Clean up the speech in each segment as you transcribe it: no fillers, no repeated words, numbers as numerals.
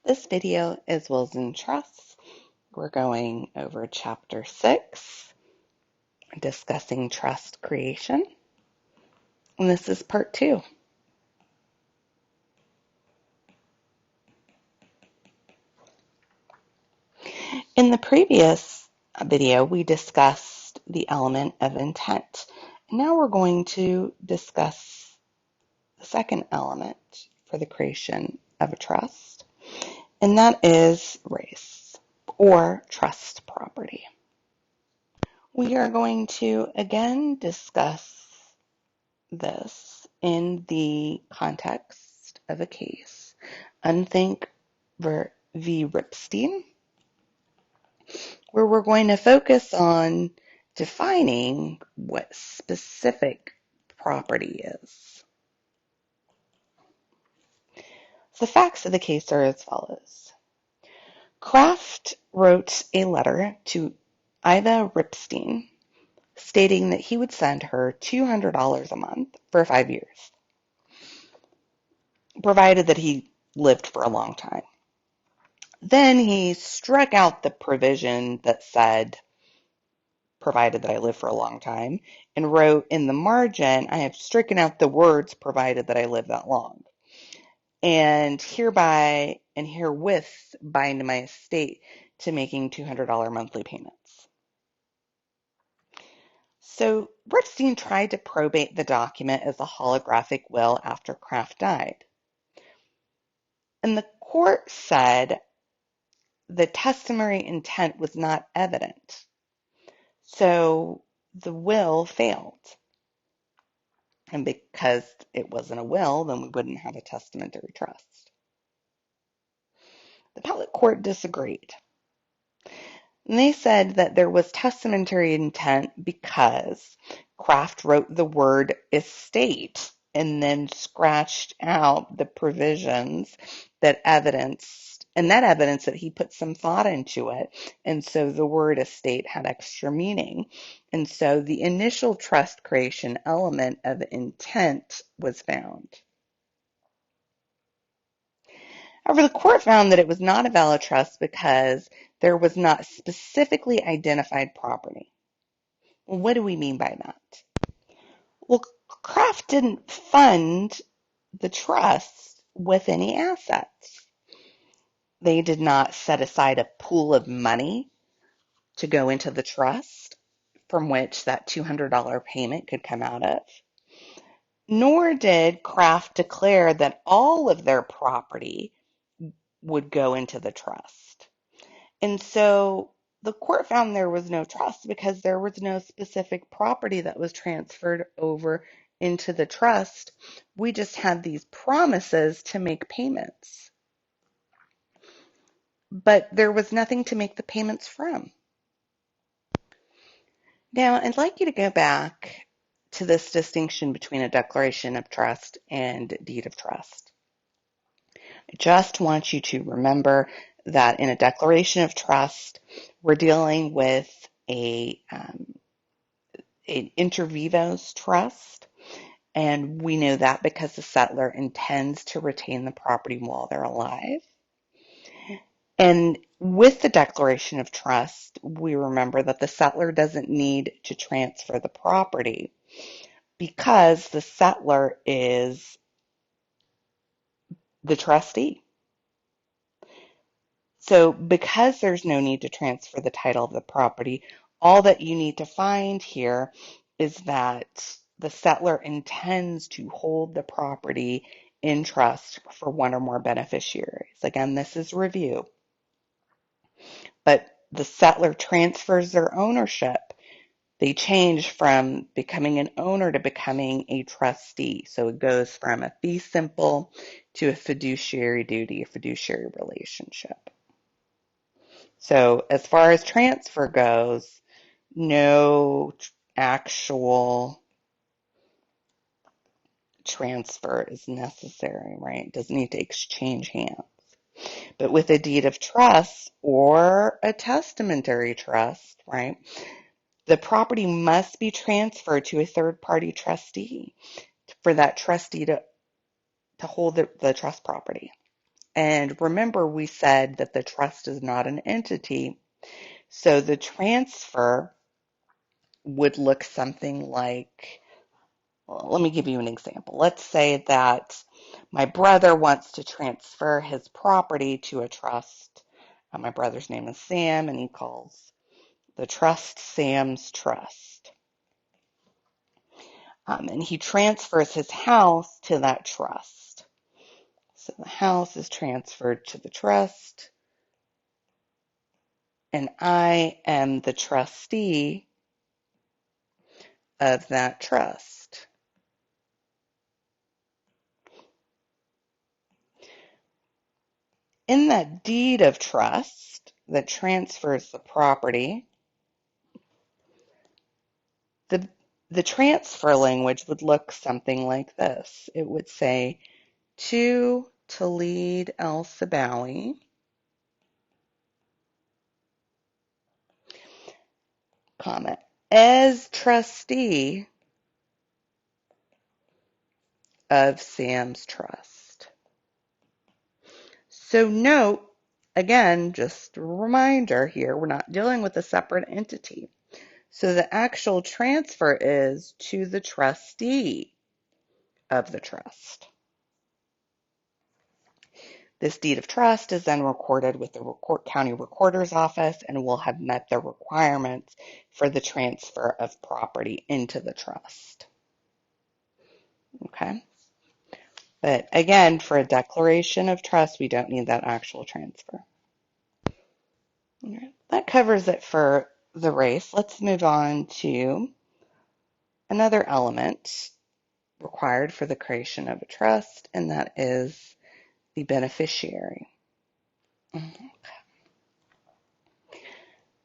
This video is Wills and Trusts. We're going over Chapter 6, discussing trust creation, and this is Part 2. In the previous video, we discussed the element of intent. Now we're going to discuss the second element for the creation of a trust, and that is race or trust property. We are going to again discuss this in the context of a case, Unthink v. Ripstein, where we're going to focus on defining what specific property is. The facts of the case are as follows. Kraft wrote a letter to Ida Ripstein stating that he would send her $200 a month for 5 years, provided that he lived for a long time. Then he struck out the provision that said, provided that I live for a long time, and wrote in the margin, I have stricken out the words, provided that I live that long. And hereby and herewith bind my estate to making $200 monthly payments. So Ripstein tried to probate the document as a holographic will after Kraft died. And the court said the testimony intent was not evident. So the will failed. And because it wasn't a will, then we wouldn't have a testamentary trust. The appellate court disagreed. And they said that there was testamentary intent because Kraft wrote the word estate and then scratched out the provisions that evidenced, and that evidence that he put some thought into it. And so the word estate had extra meaning. And so the initial trust creation element of intent was found. However, the court found that it was not a valid trust because there was not specifically identified property. Well, what do we mean by that? Well, Kraft didn't fund the trust with any assets. They did not set aside a pool of money to go into the trust from which that $200 payment could come out of. Nor did Kraft declare that all of their property would go into the trust. And so the court found there was no trust because there was no specific property that was transferred over into the trust. We just had these promises to make payments. But there was nothing to make the payments from. Now, I'd like you to go back to this distinction between a declaration of trust and deed of trust. I just want you to remember that in a declaration of trust, we're dealing with an inter vivos trust, and we know that because the settlor intends to retain the property while they're alive. And with the declaration of trust, we remember that the settlor doesn't need to transfer the property because the settlor is the trustee. So because there's no need to transfer the title of the property, all that you need to find here is that the settlor intends to hold the property in trust for one or more beneficiaries. Again, this is review. But the settlor transfers their ownership. They change from becoming an owner to becoming a trustee. So it goes from a fee simple to a fiduciary duty, a fiduciary relationship. So as far as transfer goes, no actual transfer is necessary, right? It doesn't need to exchange hands. But with a deed of trust or a testamentary trust, right, the property must be transferred to a third-party trustee for that trustee to hold the trust property. And remember, we said that the trust is not an entity. So the transfer would look something like, well, let me give you an example. Let's say that my brother wants to transfer his property to a trust. My brother's name is Sam, and he calls the trust Sam's Trust. And he transfers his house to that trust. So the house is transferred to the trust, and I am the trustee of that trust. In that deed of trust that transfers the property, the transfer language would look something like this. It would say, to Talid El-Sabawi, comma, as trustee of Sam's Trust. So note, again, just a reminder here, we're not dealing with a separate entity. So the actual transfer is to the trustee of the trust. This deed of trust is then recorded with the county recorder's office and will have met the requirements for the transfer of property into the trust. Okay? But again, for a declaration of trust, we don't need that actual transfer. Okay. That covers it for the race. Let's move on to another element required for the creation of a trust, and that is the beneficiary.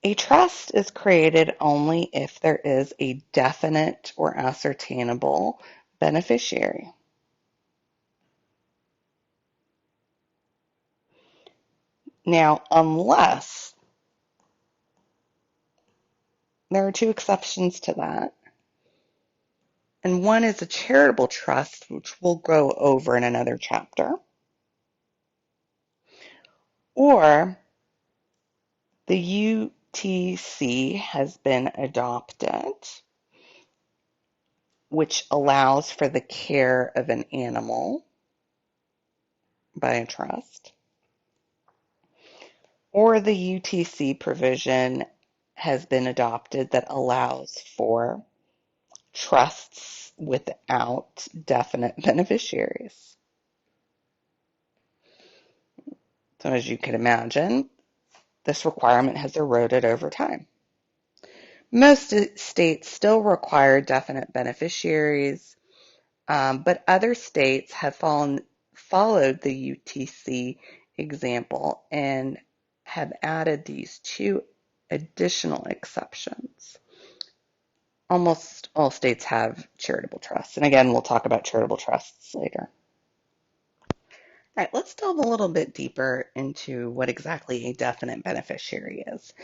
A trust is created only if there is a definite or ascertainable beneficiary. Now, unless there are two exceptions to that, and one is a charitable trust, which we'll go over in another chapter, or the UTC has been adopted, which allows for the care of an animal by a trust, or the UTC provision has been adopted that allows for trusts without definite beneficiaries. So as you can imagine, this requirement has eroded over time. Most states still require definite beneficiaries, but other states have followed the UTC example and have added these two additional exceptions. Almost all states have charitable trusts. And again, we'll talk about charitable trusts later. All right, let's delve a little bit deeper into what exactly a definite beneficiary is.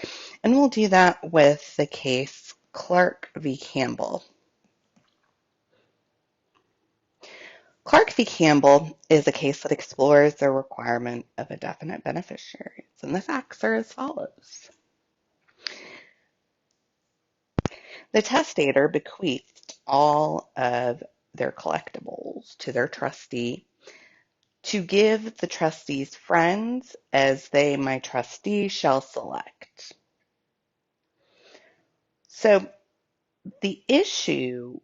And we'll do that with the case Clark v. Campbell. Clark v. Campbell is a case that explores the requirement of a definite beneficiary. And the facts are as follows. The testator bequeathed all of their collectibles to their trustee to give the trustee's friends as they, my trustee, shall select. So the issue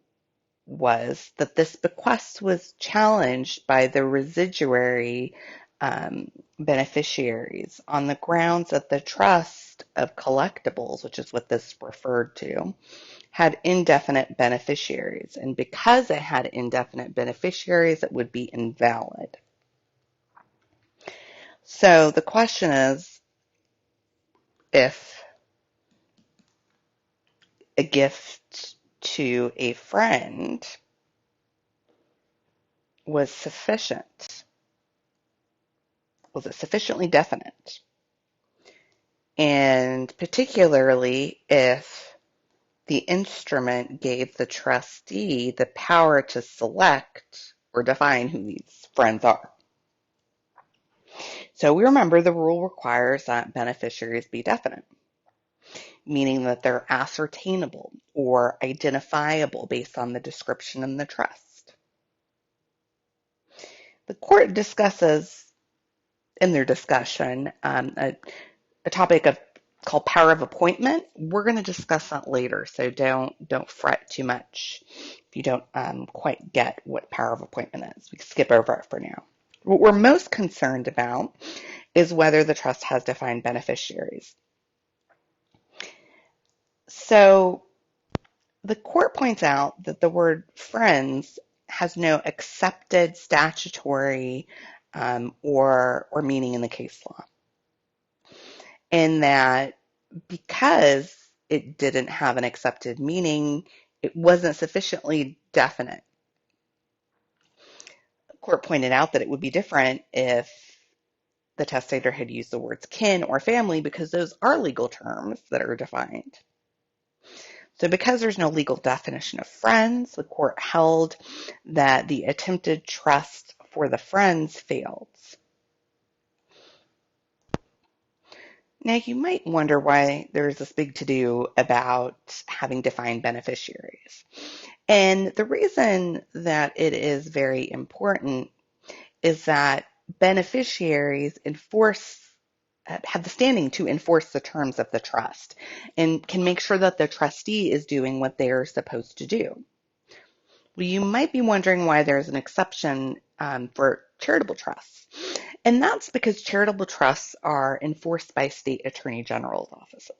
was that this bequest was challenged by the residuary beneficiaries on the grounds that the trust of collectibles, which is what this referred to, had indefinite beneficiaries. And because it had indefinite beneficiaries, it would be invalid. So the question is, if a gift to a friend was sufficient, was it sufficiently definite? And particularly if the instrument gave the trustee the power to select or define who these friends are. So we remember the rule requires that beneficiaries be definite, meaning that they're ascertainable or identifiable based on the description in the trust. The court discusses in their discussion a topic called power of appointment. We're going to discuss that later, so don't fret too much if you don't quite get what power of appointment is. We can skip over it for now. What we're most concerned about is whether the trust has defined beneficiaries. So the court points out that the word friends has no accepted statutory or meaning in the case law, and that because it didn't have an accepted meaning, it wasn't sufficiently definite. The court pointed out that it would be different if the testator had used the words kin or family, because those are legal terms that are defined. So because there's no legal definition of friends, the court held that the attempted trust for the friends failed. Now you might wonder why there's this big to-do about having defined beneficiaries. And the reason that it is very important is that beneficiaries have the standing to enforce the terms of the trust and can make sure that the trustee is doing what they are supposed to do. Well, you might be wondering why there's an exception for charitable trusts. And that's because charitable trusts are enforced by state attorney general's offices.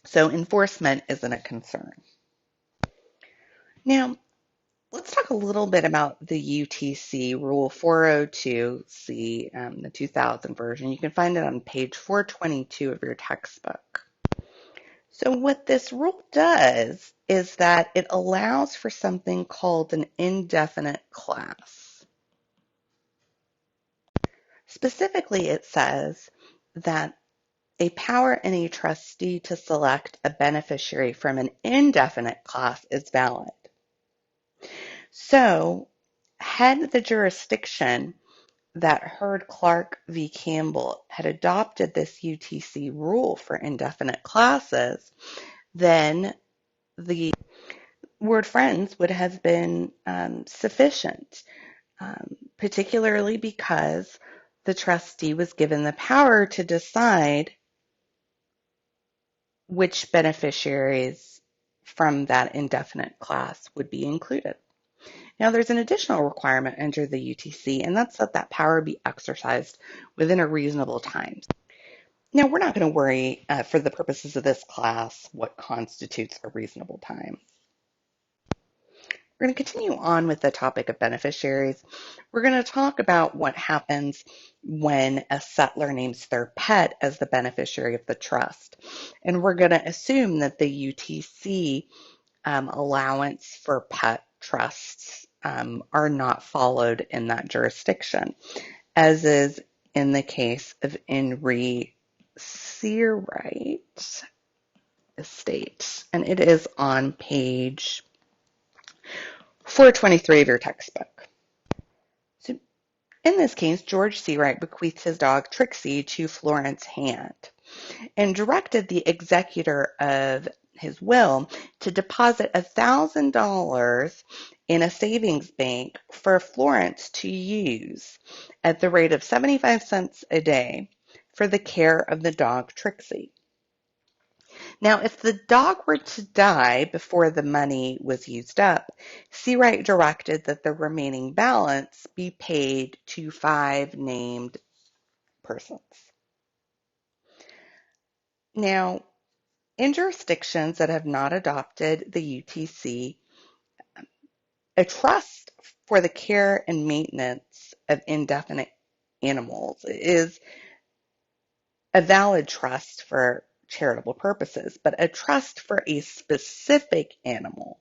So enforcement isn't a concern. Now, let's talk a little bit about the UTC Rule 402C, the 2000 version. You can find it on page 422 of your textbook. So what this rule does is that it allows for something called an indefinite class. Specifically, it says that a power in a trustee to select a beneficiary from an indefinite class is valid. So, had the jurisdiction that heard Clark v. Campbell had adopted this UTC rule for indefinite classes, then the word friends would have been sufficient, particularly because the trustee was given the power to decide which beneficiaries from that indefinite class would be included. Now, there's an additional requirement under the UTC, and that's that power be exercised within a reasonable time. Now, we're not going to worry, for the purposes of this class, what constitutes a reasonable time. We're going to continue on with the topic of beneficiaries. We're going to talk about what happens when a settlor names their pet as the beneficiary of the trust. And we're going to assume that the UTC allowance for pet trusts are not followed in that jurisdiction, as is in the case of In Seawright Estate. And it is on page 423 of your textbook. So in this case, George Seawright bequeathed his dog Trixie to Florence Hand and directed the executor of his will to deposit $1,000 in a savings bank for Florence to use at the rate of 75 cents a day for the care of the dog Trixie. Now, if the dog were to die before the money was used up, Seawright directed that the remaining balance be paid to 5 named persons. Now, in jurisdictions that have not adopted the UTC, a trust for the care and maintenance of indefinite animals is a valid trust for charitable purposes, but a trust for a specific animal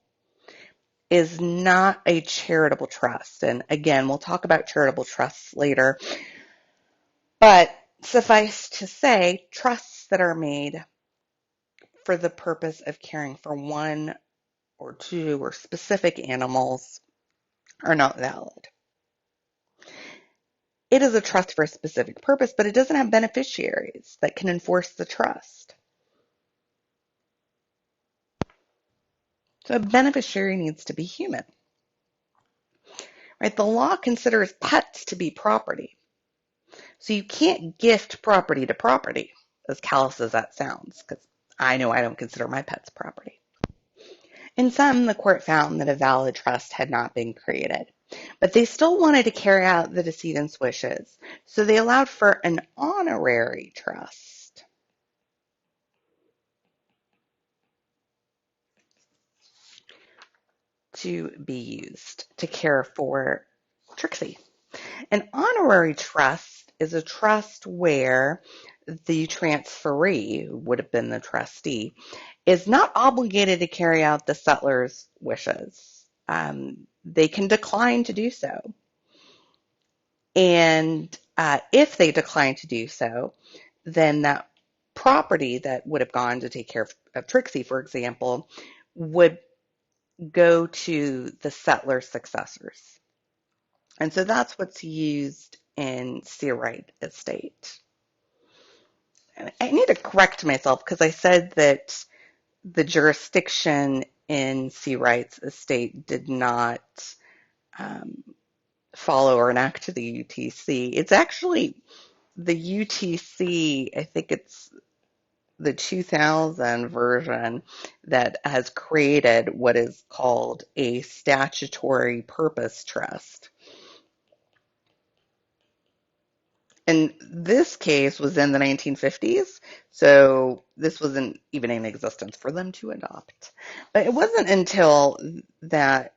is not a charitable trust. And again, we'll talk about charitable trusts later, but suffice to say, trusts that are made for the purpose of caring for one or two or specific animals are not valid. It is a trust for a specific purpose, but it doesn't have beneficiaries that can enforce the trust. So a beneficiary needs to be human, right? The law considers pets to be property. So you can't gift property to property, as callous as that sounds, because I know I don't consider my pets property. In some, the court found that a valid trust had not been created, but they still wanted to carry out the decedent's wishes, so they allowed for an honorary trust. To be used to care for Trixie. An honorary trust is a trust where the transferee, who would have been the trustee, is not obligated to carry out the settler's wishes. They can decline to do so. And if they decline to do so, then that property that would have gone to take care of Trixie, for example, would go to the settler's successors. And so that's what's used in Seawright Estate. And I need to correct myself because I said that the jurisdiction in Seawright's estate did not um, follow or enact the UTC. It's actually the UTC, I think it's the 2000 version that has created what is called a statutory purpose trust. And this case was in the 1950s, so this wasn't even in existence for them to adopt. But it wasn't until that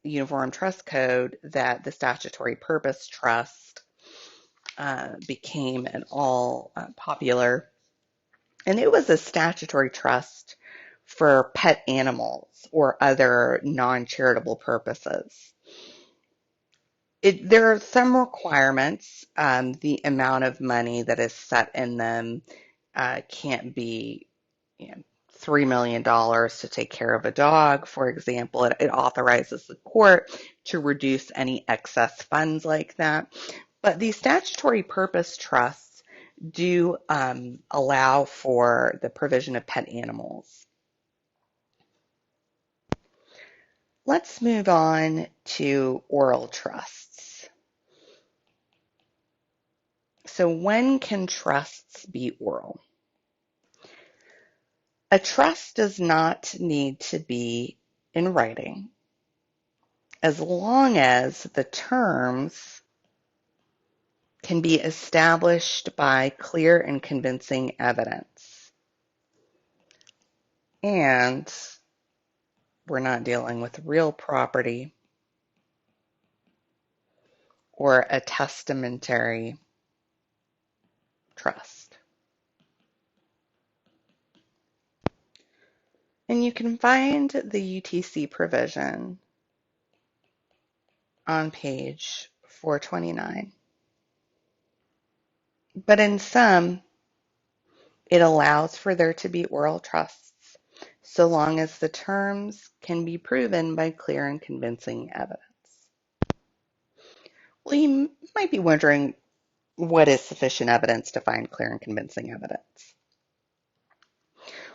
Uniform Trust Code that the statutory purpose trust became an all popular. And it was a statutory trust for pet animals or other non-charitable purposes. There are some requirements. The amount of money that is set in them can't be, $3 million to take care of a dog, for example. It authorizes the court to reduce any excess funds like that. But these statutory purpose trusts do allow for the provision of pet animals. Let's move on to oral trusts. So when can trusts be oral? A trust does not need to be in writing as long as the terms can be established by clear and convincing evidence. And we're not dealing with real property or a testamentary trust. And you can find the UTC provision on page 429. But in some, it allows for there to be oral trusts, so long as the terms can be proven by clear and convincing evidence. Well, you might be wondering, what is sufficient evidence to find clear and convincing evidence?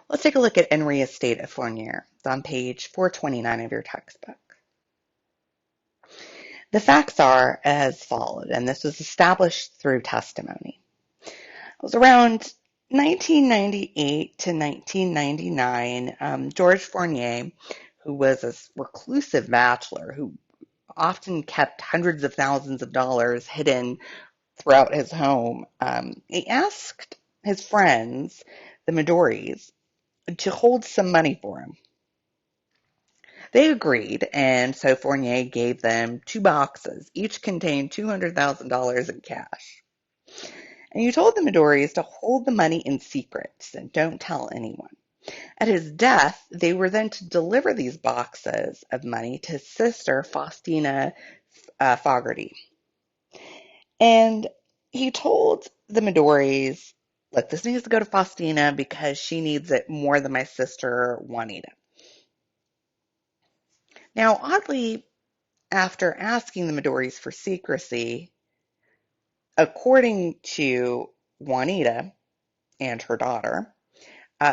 Let's take a look at Henry Estate of Fournier. It's on page 429 of your textbook. The facts are as followed, and this was established through testimony. It was around 1998 to 1999, George Fournier, who was a reclusive bachelor who often kept hundreds of thousands of dollars hidden throughout his home, he asked his friends, the Midorys, to hold some money for him. They agreed, and so Fournier gave them 2 boxes. Each contained $200,000 in cash. And he told the Midorys to hold the money in secret and don't tell anyone. At his death, they were then to deliver these boxes of money to his sister, Faustina Fogarty. And he told the Midorys, look, this needs to go to Faustina because she needs it more than my sister Juanita. Now, oddly, after asking the Midorys for secrecy, According to Juanita and her daughter,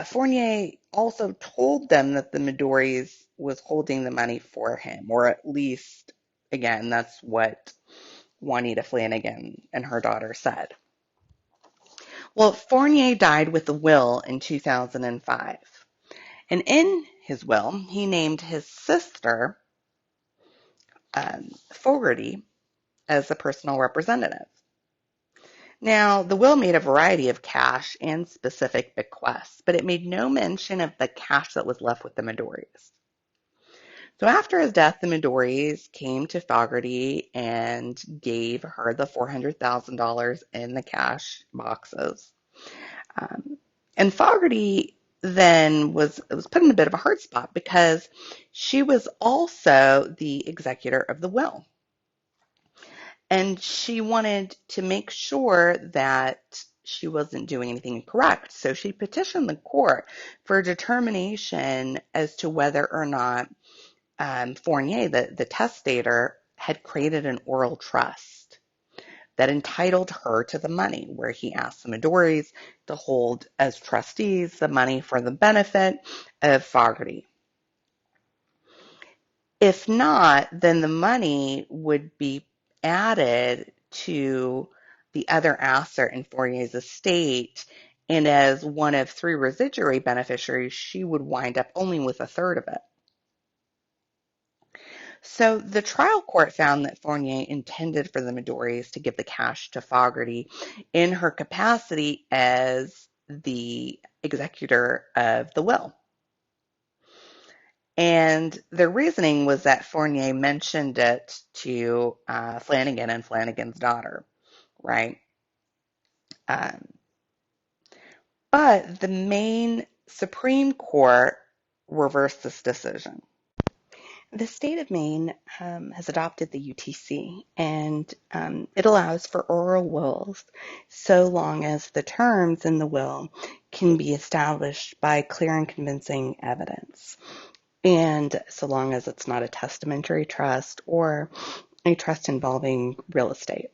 Fournier also told them that the Midori's was holding the money for him, or at least, again, that's what Juanita Flanagan and her daughter said. Well, Fournier died with a will in 2005, and in his will, he named his sister, Fogarty, as the personal representative. Now, the will made a variety of cash and specific bequests, but it made no mention of the cash that was left with the Midori's. So after his death, the Midori's came to Fogarty and gave her the $400,000 in the cash boxes. And Fogarty then was put in a bit of a hard spot because she was also the executor of the will. And she wanted to make sure that she wasn't doing anything incorrect. So she petitioned the court for a determination as to whether or not Fournier, the testator, had created an oral trust that entitled her to the money, where he asked the Midori's to hold as trustees the money for the benefit of Fogarty. If not, then the money would be added to the other asset in Fournier's estate, and as one of 3 residuary beneficiaries, she would wind up only with a third of it. So the trial court found that Fournier intended for the Midori's to give the cash to Fogarty in her capacity as the executor of the will. And their reasoning was that Fournier mentioned it to Flanagan and Flanagan's daughter, right? Um, but the Maine Supreme Court reversed this decision. The state of Maine has adopted the UTC, and it allows for oral wills so long as the terms in the will can be established by clear and convincing evidence, and so long as it's not a testamentary trust or a trust involving real estate.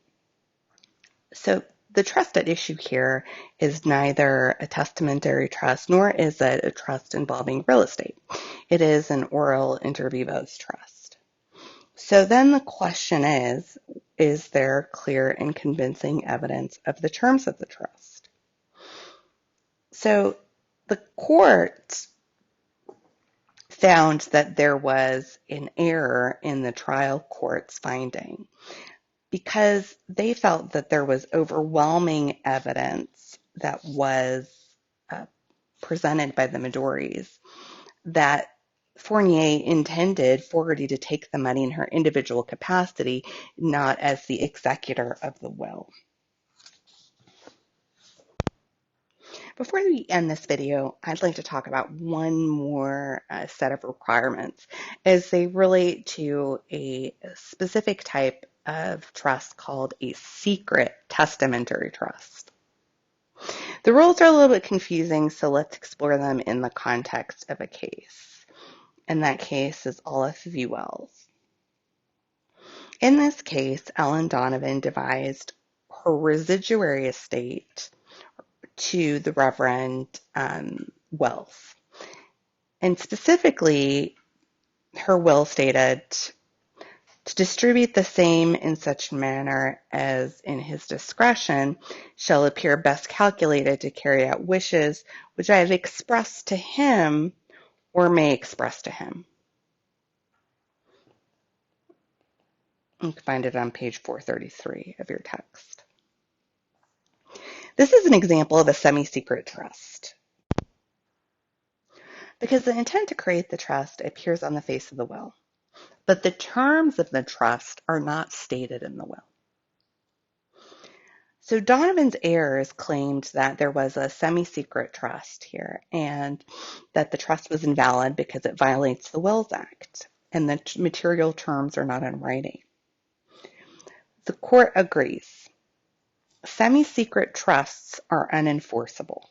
So the trust at issue here is neither a testamentary trust nor is it a trust involving real estate. It is an oral inter vivos trust. So then the question is there clear and convincing evidence of the terms of the trust? So the court found that there was an error in the trial court's finding because they felt that there was overwhelming evidence that was presented by the Midori's that Fournier intended Fogarty to take the money in her individual capacity, not as the executor of the will. Before we end this video, I'd like to talk about one more set of requirements as they relate to a specific type of trust called a secret testamentary trust. The rules are a little bit confusing, so let's explore them in the context of a case. And that case is Olaf v. Wells. In this case, Ellen Donovan devised her residuary estate to the Reverend Wells. And specifically, her will stated to distribute the same in such manner as in his discretion shall appear best calculated to carry out wishes which I have expressed to him or may express to him. You can find it on page 433 of your text. This is an example of a semi-secret trust because the intent to create the trust appears on the face of the will, but the terms of the trust are not stated in the will. So Donovan's heirs claimed that there was a semi-secret trust here and that the trust was invalid because it violates the Wills Act and the material terms are not in writing. The court agrees. Semi-secret trusts are unenforceable.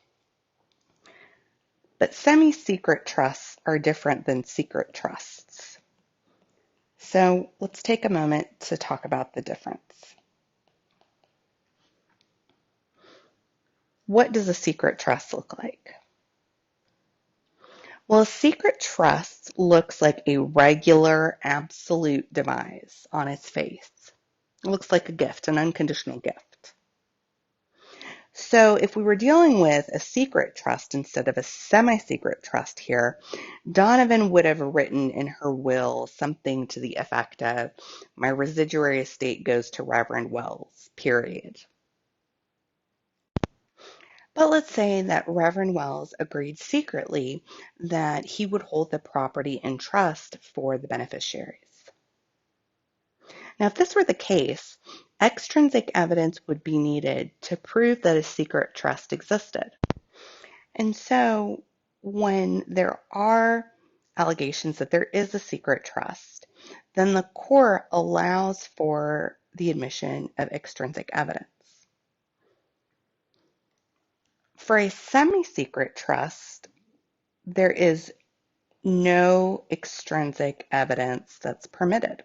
But semi-secret trusts are different than secret trusts. So let's take a moment to talk about the difference. What does a secret trust look like? Well, a secret trust looks like a regular absolute demise on its face. It looks like a gift, an unconditional gift. So if we were dealing with a secret trust instead of a semi-secret trust here, Donovan would have written in her will something to the effect of, my residuary estate goes to Reverend Wells, period. But let's say that Reverend Wells agreed secretly that he would hold the property in trust for the beneficiaries. Now, if this were the case, extrinsic evidence would be needed to prove that a secret trust existed. And so when there are allegations that there is a secret trust, then the court allows for the admission of extrinsic evidence. For a semi-secret trust, there is no extrinsic evidence that's permitted.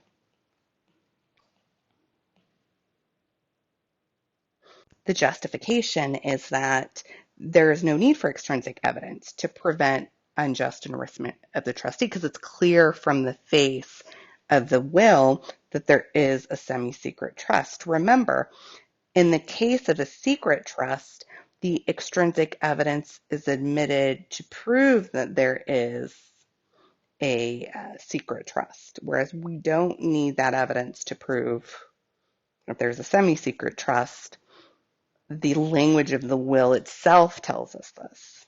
The justification is that there is no need for extrinsic evidence to prevent unjust enrichment of the trustee because it's clear from the face of the will that there is a semi-secret trust. Remember, in the case of a secret trust, the extrinsic evidence is admitted to prove that there is a secret trust, whereas we don't need that evidence to prove that there's a semi-secret trust. The language of the will itself tells us this.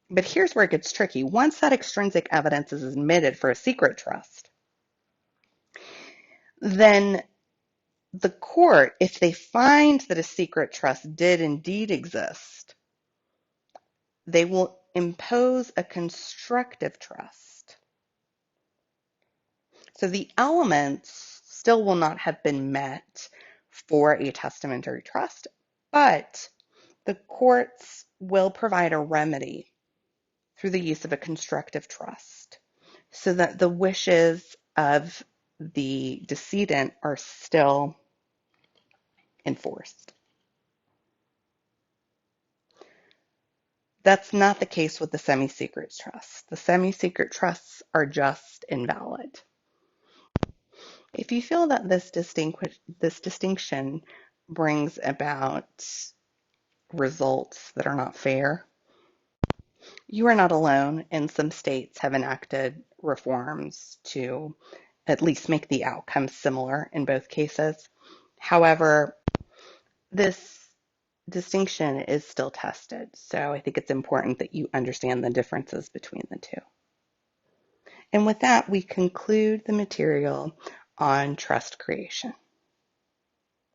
But here's where it gets tricky. Once that extrinsic evidence is admitted for a secret trust, then the court, if they find that a secret trust did indeed exist, they will impose a constructive trust. So the elements still will not have been met for a testamentary trust, but the courts will provide a remedy through the use of a constructive trust so that the wishes of the decedent are still enforced. That's not the case with the semi-secret trusts. The semi-secret trusts are just invalid. If you feel that this distinction brings about results that are not fair, you are not alone, and some states have enacted reforms to at least make the outcome similar in both cases. However, this distinction is still tested, so I think it's important that you understand the differences between the two. And with that, we conclude the material on trust creation.